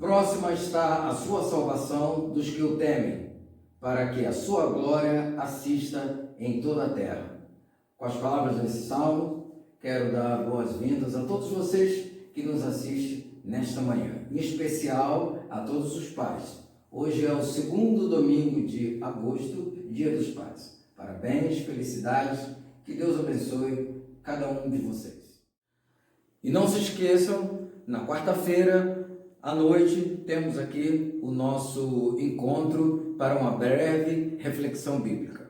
Próxima está a sua salvação dos que o temem, para que a sua glória assista em toda a terra. Com as palavras desse salmo, quero dar boas-vindas a todos vocês que nos assistem nesta manhã, em especial a todos os pais. Hoje é o segundo domingo de agosto, Dia dos Pais. Parabéns, felicidades, que Deus abençoe cada um de vocês. E não se esqueçam, na quarta-feira à noite temos aqui o nosso encontro para uma breve reflexão bíblica.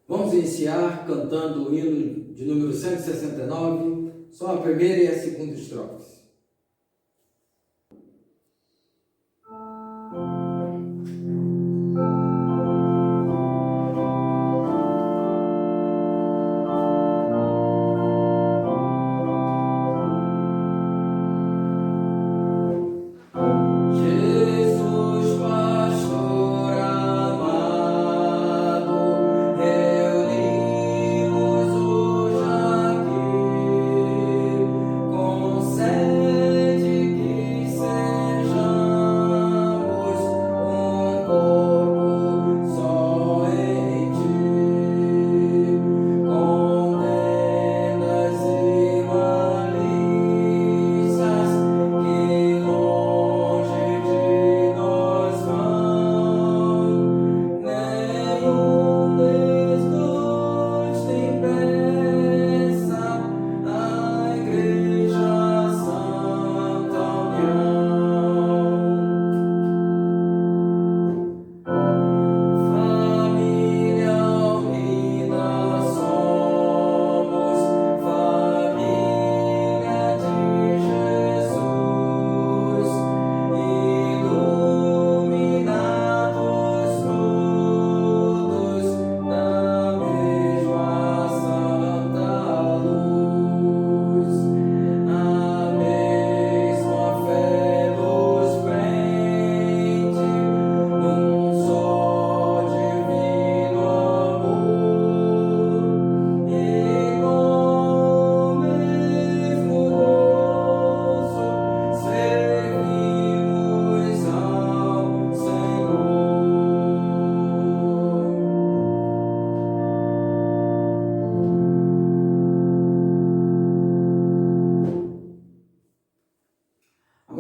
Vamos iniciar cantando o hino de número 169, só a primeira e a segunda estrofes.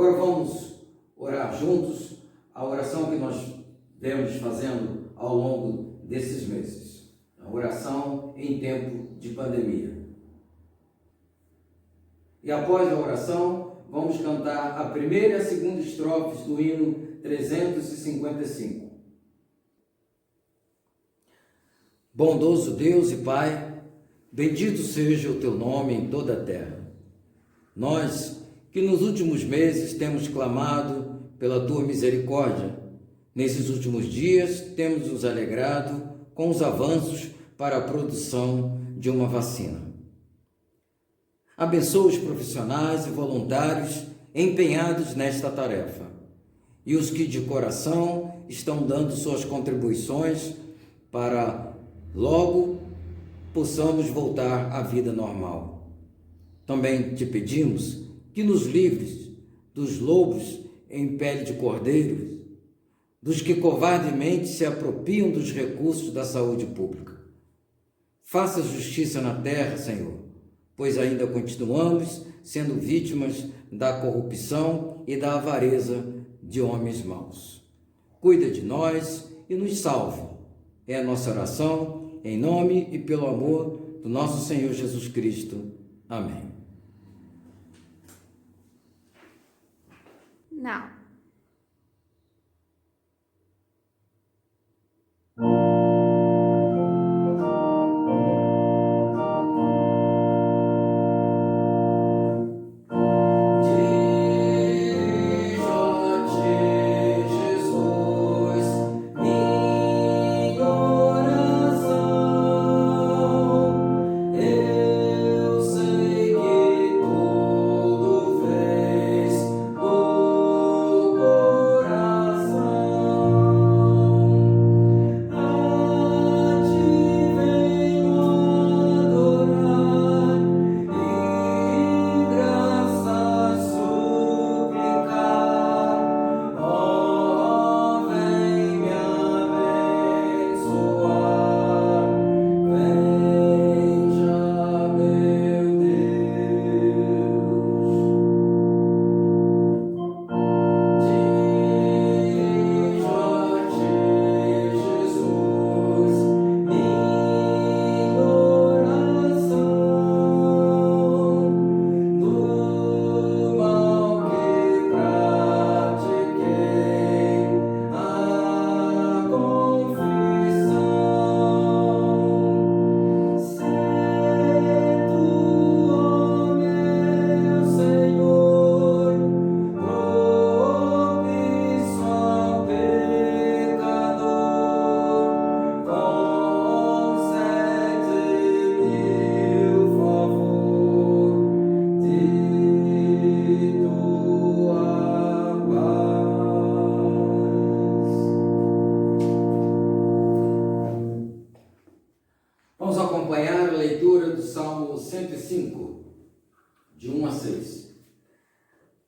Agora vamos orar juntos a oração que nós vemos fazendo ao longo desses meses. A oração em tempo de pandemia. E após a oração, vamos cantar a primeira e a segunda estrofes do hino 355. Bondoso Deus e Pai, bendito seja o teu nome em toda a terra. Nós, que nos últimos meses temos clamado pela tua misericórdia, nesses últimos dias temos nos alegrado com os avanços para a produção de uma vacina. Abençoa os profissionais e voluntários empenhados nesta tarefa e os que de coração estão dando suas contribuições para logo possamos voltar à vida normal. Também te pedimos que nos livres dos lobos em pele de cordeiro, dos que covardemente se apropriam dos recursos da saúde pública. Faça justiça na terra, Senhor, pois ainda continuamos sendo vítimas da corrupção e da avareza de homens maus. Cuida de nós e nos salve. É a nossa oração, em nome e pelo amor do nosso Senhor Jesus Cristo. Amém. Now. Eu sei que tudo fez 105, de 1 a 6.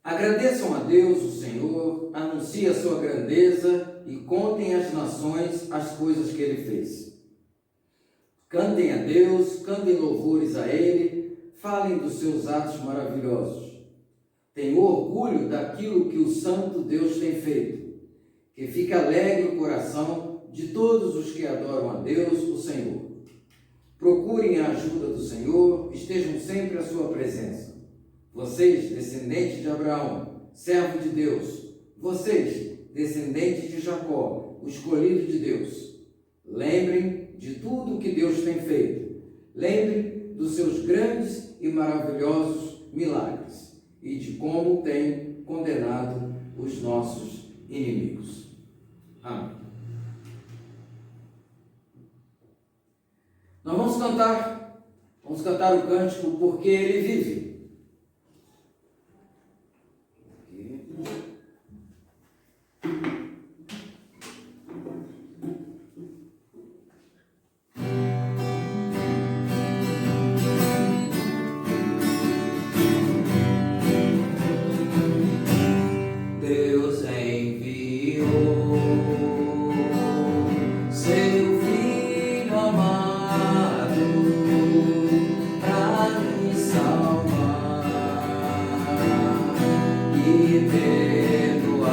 Agradeçam a Deus, o Senhor, anunciem a sua grandeza e contem às nações as coisas que Ele fez. Cantem a Deus, cantem louvores a Ele, falem dos seus atos maravilhosos. Tenham orgulho daquilo que o Santo Deus tem feito, que fique alegre o coração de todos os que adoram a Deus, o Senhor. Procurem a ajuda do Senhor, estejam sempre à sua presença. Vocês, descendentes de Abraão, servo de Deus, vocês, descendentes de Jacó, o escolhido de Deus, lembrem de tudo o que Deus tem feito. Lembrem dos seus grandes e maravilhosos milagres e de como tem condenado os nossos inimigos. Amém. Nós vamos cantar o cântico Porque Ele Vive. Deus enviou seu Filho amado para me salvar e perdoar.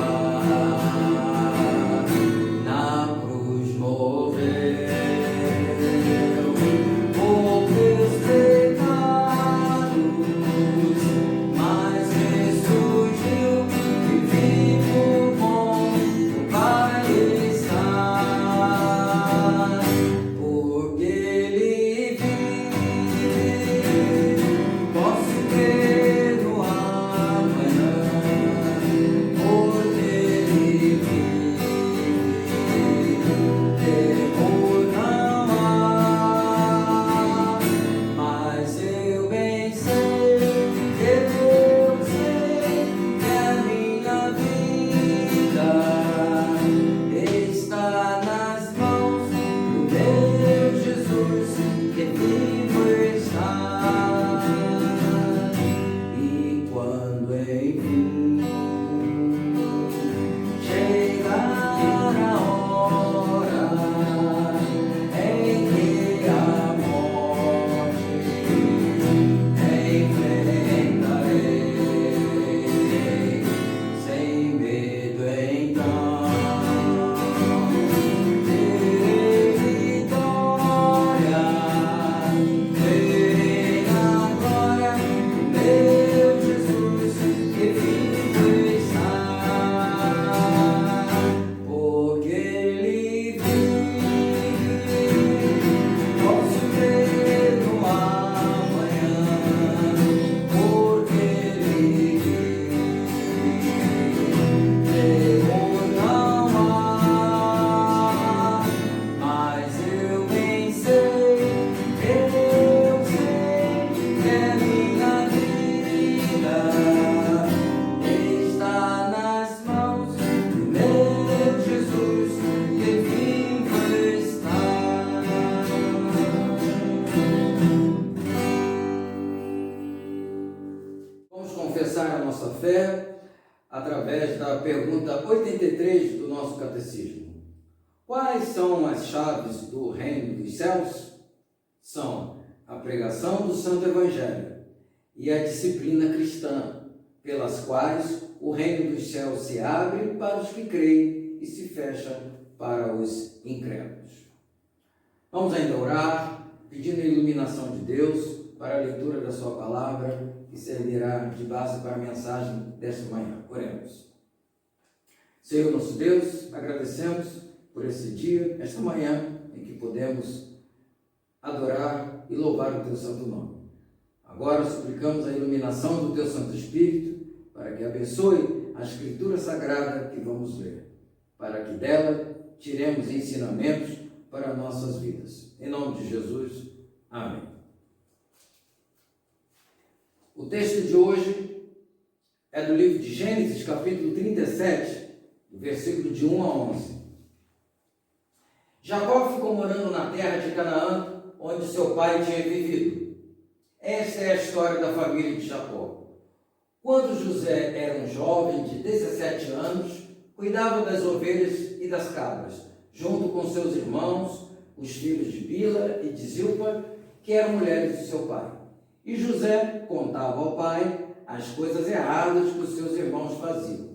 Na cruz morreu por meus pecados, mas ressurgiu e vivo com o Pai está. Porque Ele vive, posso crer no amanhã. Porque Ele vive, temor não há. Mas eu bem sei, eu sei que a minha vida está nas mãos do meu Jesus, que vivo está. E quando enfim chegar a hora em que a morte enfrentarei, sem medo então terei vitória, verei a glória do meu Jesus, que vivo está. Porque Ele vive, posso ver no amanhã. Porque Ele vive, temor não há. Mas eu bem sei, eu sei que a minha vida está nas mãos do meu Jesus, que vivo está. Vamos confessar a nossa fé através da pergunta 83 do nosso catecismo. Quais são as chaves do reino dos céus? São a pregação do Santo Evangelho e a disciplina cristã, pelas quais o reino dos céus se abre para os que creem e se fecha para os incrédulos. Vamos ainda orar, pedindo a iluminação de Deus para a leitura da sua palavra, que servirá de base para a mensagem desta manhã. Oremos. Senhor nosso Deus, agradecemos por esse dia, esta manhã, em que podemos adorar e louvar o Teu santo nome. Agora suplicamos a iluminação do Teu Santo Espírito, para que abençoe a Escritura Sagrada que vamos ler, para que dela tiremos ensinamentos para nossas vidas. Em nome de Jesus, amém. O texto de hoje é do livro de Gênesis, capítulo 37, do versículo de 1 a 11. Jacó ficou morando na terra de Canaã, onde seu pai tinha vivido. Esta é a história da família de Jacó. Quando José era um jovem de 17 anos, cuidava das ovelhas e das cabras, junto com seus irmãos, os filhos de Bila e de Zilpa, que eram mulheres de seu pai. E José contava ao pai as coisas erradas que os seus irmãos faziam.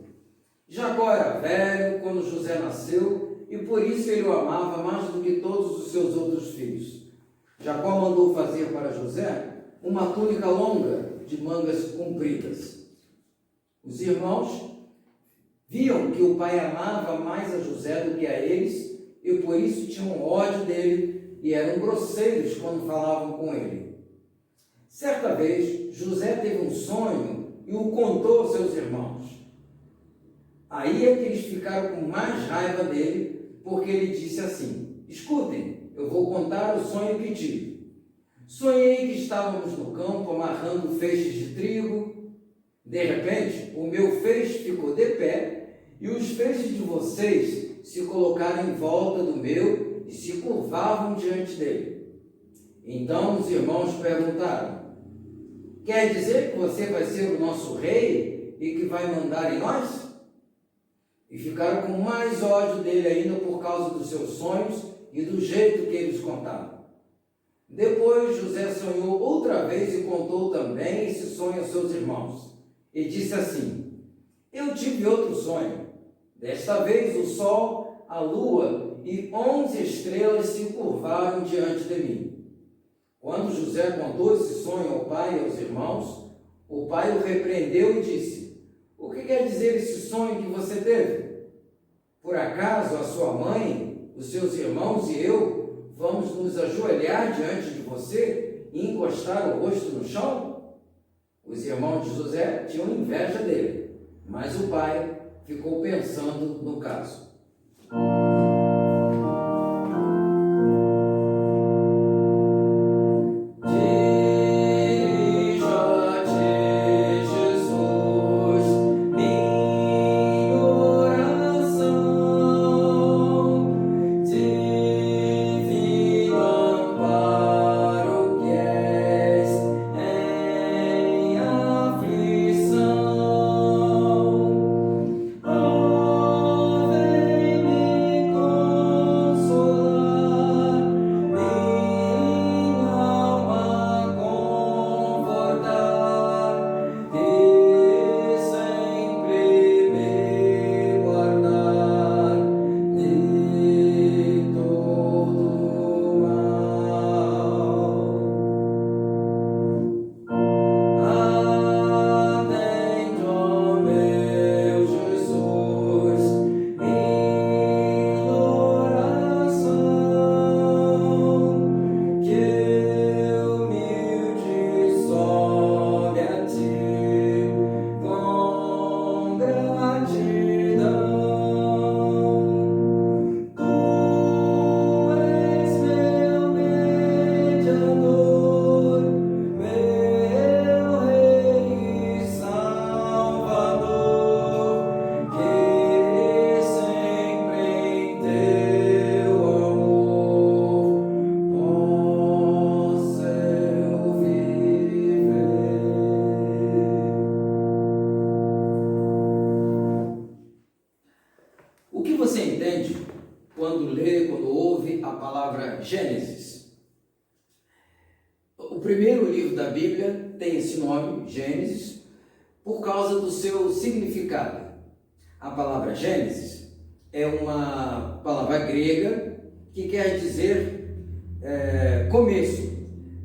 Jacó era velho quando José nasceu, e por isso ele o amava mais do que todos os seus outros filhos. Jacó mandou fazer para José uma túnica longa de mangas compridas. Os irmãos viam que o pai amava mais a José do que a eles, e por isso tinham ódio dele e eram grosseiros quando falavam com ele. Certa vez, José teve um sonho e o contou aos seus irmãos. Aí é que eles ficaram com mais raiva dele, porque ele disse assim: escutem, eu vou contar o sonho que tive. Sonhei que estávamos no campo amarrando feixes de trigo. De repente, o meu feixe ficou de pé e os feixes de vocês se colocaram em volta do meu e se curvavam diante dele. Então os irmãos perguntaram: quer dizer que você vai ser o nosso rei e que vai mandar em nós? E ficaram com mais ódio dele ainda por causa dos seus sonhos e do jeito que eles contavam. Depois José sonhou outra vez e contou também esse sonho aos seus irmãos. E disse assim: eu tive outro sonho. Desta vez o sol, a lua e 11 estrelas se curvaram diante de mim. Quando José contou esse sonho ao pai e aos irmãos, o pai o repreendeu e disse: o que quer dizer esse sonho que você teve? Por acaso a sua mãe, os seus irmãos e eu vamos nos ajoelhar diante de você e encostar o rosto no chão? Os irmãos de José tinham inveja dele, mas o pai ficou pensando no caso. Gênesis. O primeiro livro da Bíblia tem esse nome, Gênesis, por causa do seu significado. A palavra Gênesis é uma palavra grega que quer dizer começo.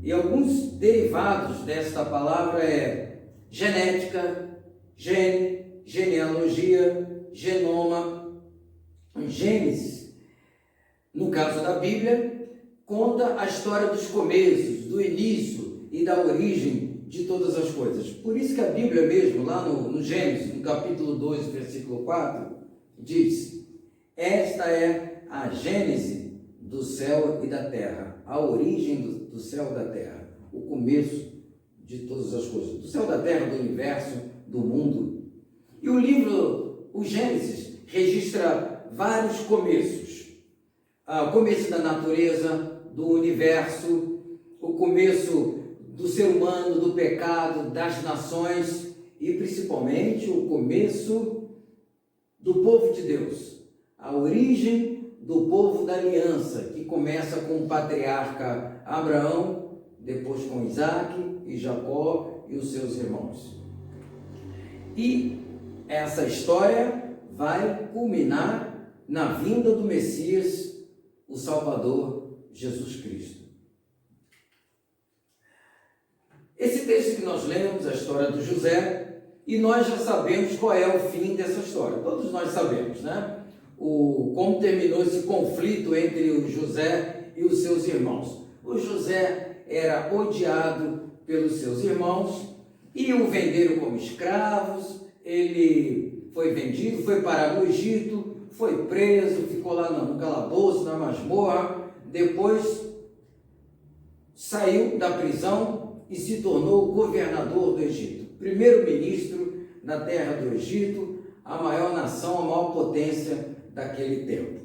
E alguns derivados desta palavra é genética, gene, genealogia, genoma. Gênesis, no caso da Bíblia, conta a história dos começos, do início e da origem de todas as coisas. Por isso que a Bíblia mesmo, lá no Gênesis, no capítulo 2, versículo 4, diz: esta é a gênese do céu e da terra, a origem do céu e da terra, o começo de todas as coisas, do céu, da terra, do universo, do mundo. E o livro, o Gênesis, registra vários começos. O começo da natureza, do universo, o começo do ser humano, do pecado, das nações e principalmente o começo do povo de Deus, a origem do povo da aliança, que começa com o patriarca Abraão, depois com Isaac e Jacó e os seus irmãos. E essa história vai culminar na vinda do Messias, o Salvador, Jesus Cristo. Esse texto que nós lemos, a história do José, e nós já sabemos qual é o fim dessa história. Todos nós sabemos, né? Como terminou esse conflito entre o José e os seus irmãos. O José era odiado pelos seus irmãos e o venderam como escravos. Ele foi vendido, foi parar no Egito, foi preso, ficou lá no calabouço, na masmorra. Depois saiu da prisão e se tornou governador do Egito, primeiro-ministro na terra do Egito, a maior nação, a maior potência daquele tempo.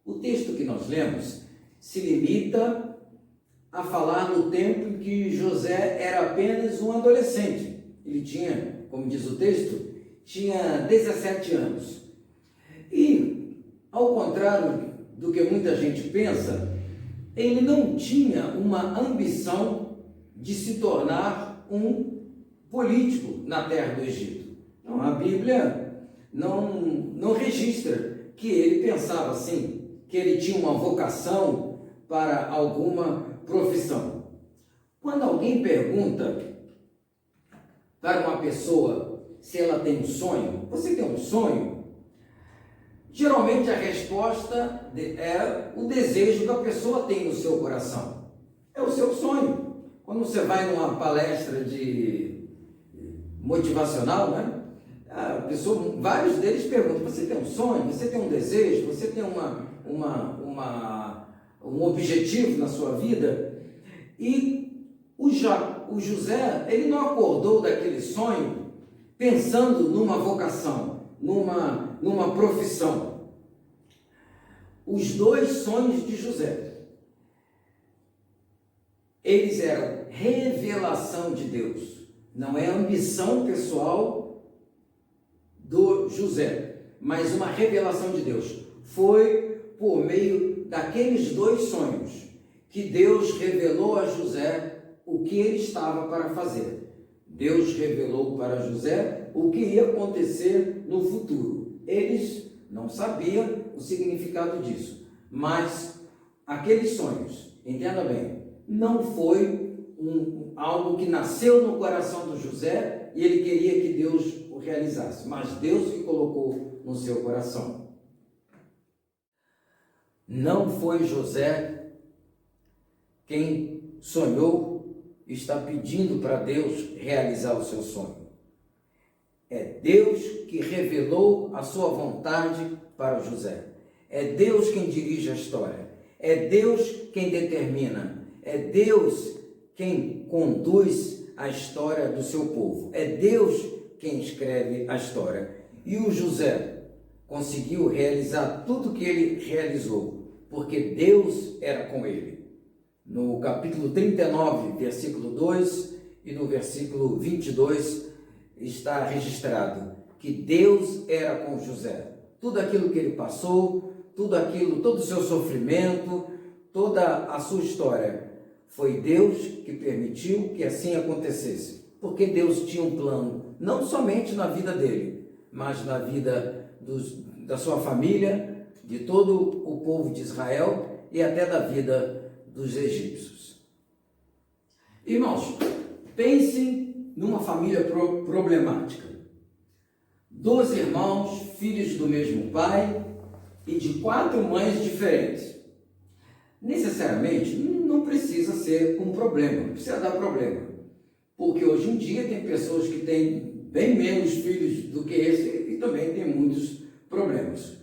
O texto que nós lemos se limita a falar no tempo em que José era apenas um adolescente. Ele tinha, como diz o texto, tinha 17 anos. E, ao contrário do que muita gente pensa, ele não tinha uma ambição de se tornar um político na terra do Egito. Então, a Bíblia não registra que ele pensava assim, que ele tinha uma vocação para alguma profissão. Quando alguém pergunta para uma pessoa se ela tem um sonho, você tem um sonho? Geralmente a resposta é o desejo que a pessoa tem no seu coração. É o seu sonho. Quando você vai numa palestra de motivacional, né? A pessoa, vários deles perguntam: você tem um sonho? Você tem um desejo? Você tem um objetivo na sua vida? E o José, ele não acordou daquele sonho pensando numa vocação, numa profissão. Os dois sonhos de José, eles eram revelação de Deus. Não é ambição pessoal do José, mas uma revelação de Deus. Foi por meio daqueles dois sonhos que Deus revelou a José o que ele estava para fazer. Deus revelou para José o que ia acontecer no futuro. Eles não sabiam o significado disso, mas aqueles sonhos, entenda bem, não foi algo que nasceu no coração do José e ele queria que Deus o realizasse, mas Deus que colocou no seu coração. Não foi José quem sonhou e está pedindo para Deus realizar o seu sonho. É Deus que revelou a sua vontade para José. É Deus quem dirige a história. É Deus quem determina. É Deus quem conduz a história do seu povo. É Deus quem escreve a história. E o José conseguiu realizar tudo o que ele realizou, porque Deus era com ele. No capítulo 39, versículo 2 e no versículo 22, está registrado que Deus era com José. Tudo aquilo que ele passou, todo o seu sofrimento, toda a sua história, foi Deus que permitiu que assim acontecesse. Porque Deus tinha um plano, não somente na vida dele, mas na vida da sua família, de todo o povo de Israel e até da vida dos egípcios. Irmãos, pensem numa família problemática. 12 irmãos, filhos do mesmo pai e de 4 mães diferentes. Necessariamente não precisa ser um problema, não precisa dar problema. Porque hoje em dia tem pessoas que têm bem menos filhos do que esse e também tem muitos problemas.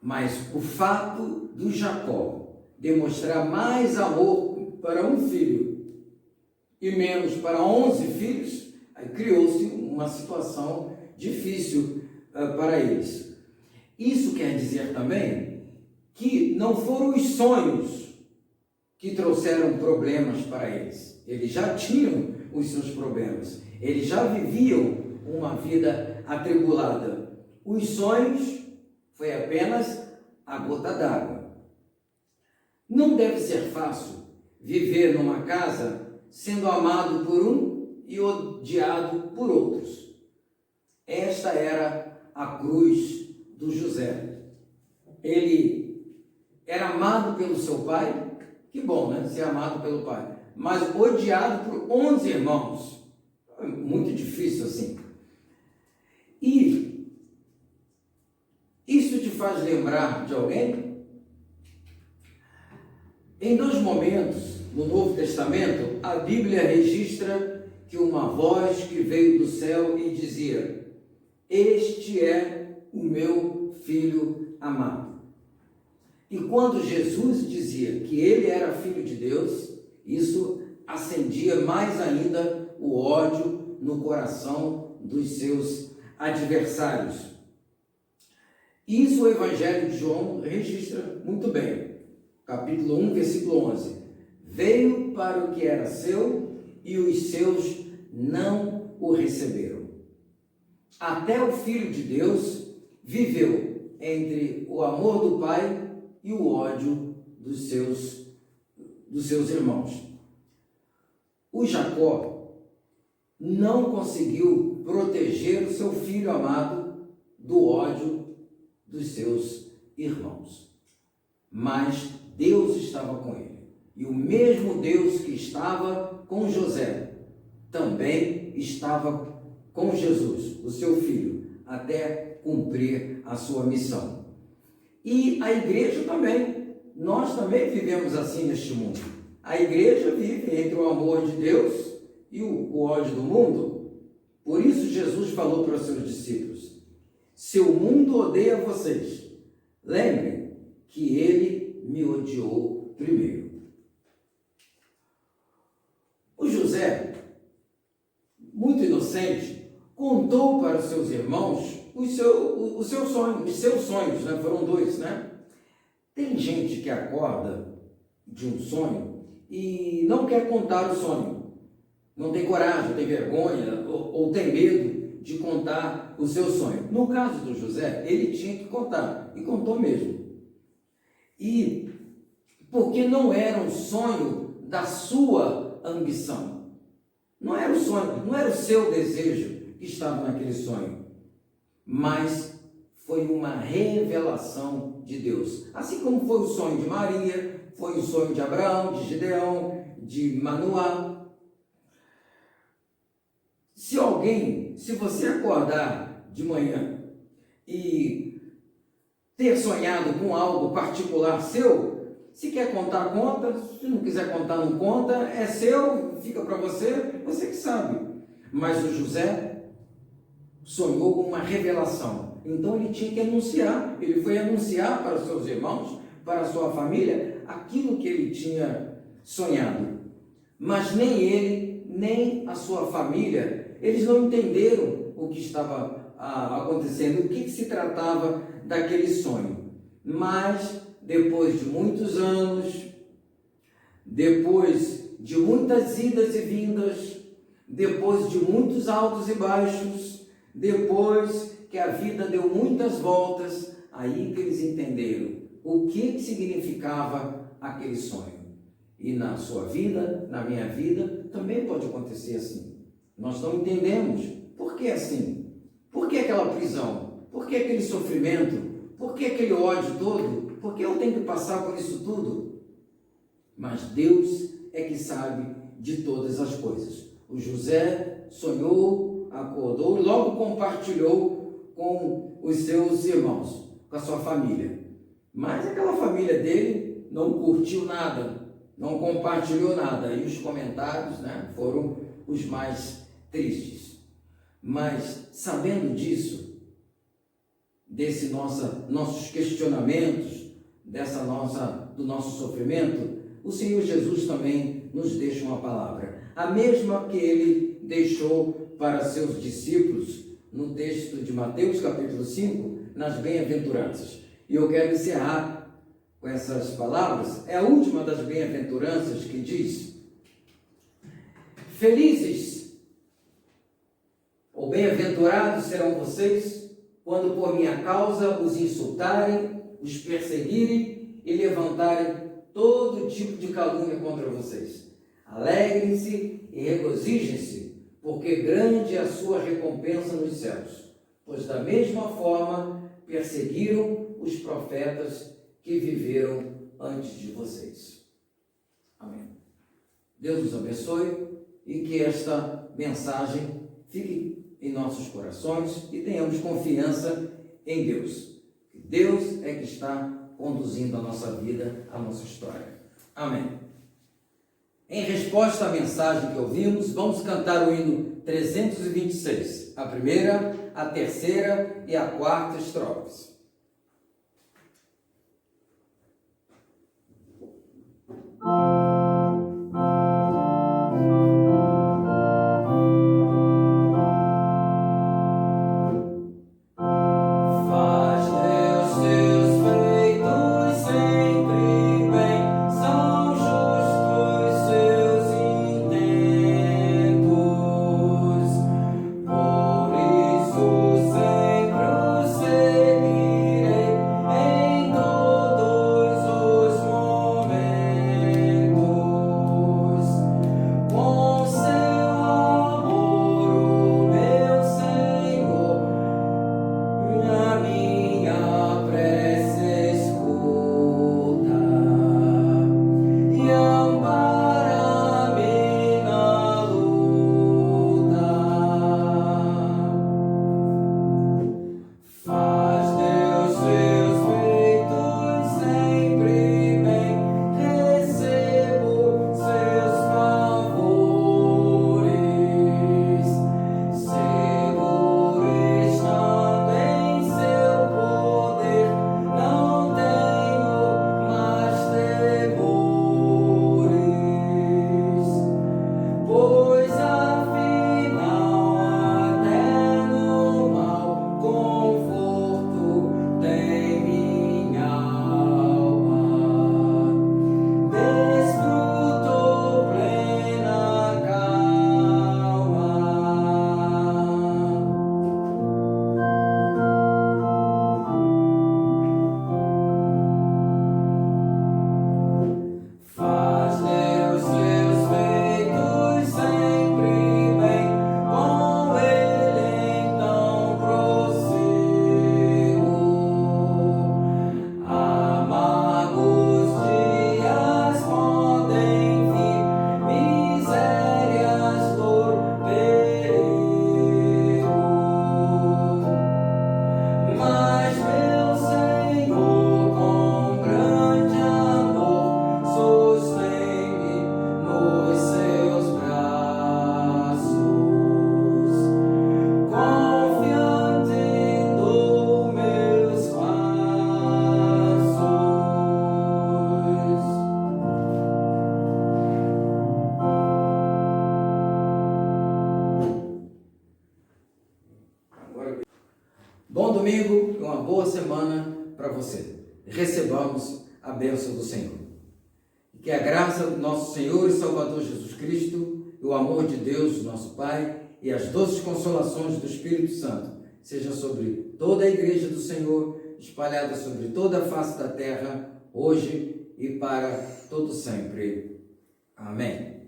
Mas o fato do Jacó demonstrar mais amor para um filho e menos para 11 filhos, aí criou-se uma situação difícil para eles. Isso quer dizer também que não foram os sonhos que trouxeram problemas para eles. Eles já tinham os seus problemas. Eles já viviam uma vida atribulada. Os sonhos foi apenas a gota d'água. Não deve ser fácil viver numa casa sendo amado por um e odiado por outros. Esta era a cruz do José. Ele era amado pelo seu pai, que bom, né? Ser amado pelo pai, mas odiado por 11 irmãos. Muito difícil assim. E isso te faz lembrar de alguém? Em 2 momentos, no Novo Testamento, a Bíblia registra que uma voz que veio do céu e dizia: "Este é o meu filho amado". E quando Jesus dizia que ele era filho de Deus, isso acendia mais ainda o ódio no coração dos seus adversários. Isso o Evangelho de João registra muito bem. Capítulo 1, versículo 11. Veio para o que era seu e os seus não o receberam. Até o Filho de Deus viveu entre o amor do Pai e o ódio dos seus irmãos. O Jacó não conseguiu proteger o seu filho amado do ódio dos seus irmãos. Mas Deus estava com ele. E o mesmo Deus que estava com José também estava com Jesus, o seu filho, até cumprir a sua missão. E a igreja também. Nós também vivemos assim neste mundo. A igreja vive entre o amor de Deus e o ódio do mundo. Por isso Jesus falou para os seus discípulos: se o mundo odeia vocês, lembrem que ele me odiou primeiro. O José, muito inocente, contou para os seus irmãos os seus sonhos, né? Foram 2, né? Tem gente que acorda de um sonho e não quer contar o sonho. Não tem coragem, tem vergonha ou tem medo de contar o seu sonho. No caso do José, ele tinha que contar, e contou mesmo. E porque não era um sonho da sua ambição. Não era o sonho, não era o seu desejo que estava naquele sonho. Mas foi uma revelação de Deus. Assim como foi o sonho de Maria, foi o sonho de Abraão, de Gideão, de Manoá. Se você acordar de manhã e ter sonhado com algo particular seu, se quer contar, conta. Se não quiser contar, não conta. É seu, fica para você, você que sabe. Mas o José sonhou com uma revelação. Então ele tinha que anunciar. Ele foi anunciar para os seus irmãos, para a sua família, aquilo que ele tinha sonhado. Mas nem ele, nem a sua família, eles não entenderam o que estava acontecendo, o que se tratava daquele sonho. Mas depois de muitos anos, depois de muitas idas e vindas, depois de muitos altos e baixos, depois que a vida deu muitas voltas, aí que eles entenderam o que significava aquele sonho. E na sua vida, na minha vida, também pode acontecer assim. Nós não entendemos por que assim, por que aquela prisão, por que aquele sofrimento, por que aquele ódio todo, por que eu tenho que passar por isso tudo? Mas Deus é que sabe de todas as coisas. O José sonhou, acordou e logo compartilhou com os seus irmãos, com a sua família. Mas aquela família dele não curtiu nada, não compartilhou nada. E os comentários, né, foram os mais tristes. Mas sabendo disso, nossos questionamentos, do nosso sofrimento, o Senhor Jesus também nos deixa uma palavra. A mesma que ele deixou para seus discípulos no texto de Mateus capítulo 5, nas bem-aventuranças. E eu quero encerrar com essas palavras é a última das bem-aventuranças, que diz: felizes ou bem-aventurados serão vocês quando por minha causa os insultarem, os perseguirem e levantarem todo tipo de calúnia contra vocês. Alegrem-se e regozijem-se, porque grande é a sua recompensa nos céus, pois da mesma forma perseguiram os profetas que viveram antes de vocês. Amém. Deus nos abençoe e que esta mensagem fique em nossos corações e tenhamos confiança em Deus. Deus é que está conduzindo a nossa vida, a nossa história. Amém. Em resposta à mensagem que ouvimos, vamos cantar o hino 326, a primeira, a terceira e a quarta estrofes. Bom domingo e uma boa semana para você. Recebamos a bênção do Senhor. Que a graça do nosso Senhor e Salvador Jesus Cristo, e o amor de Deus, nosso Pai, e as doces consolações do Espírito Santo seja sobre toda a igreja do Senhor, espalhada sobre toda a face da terra, hoje e para todo sempre. Amém.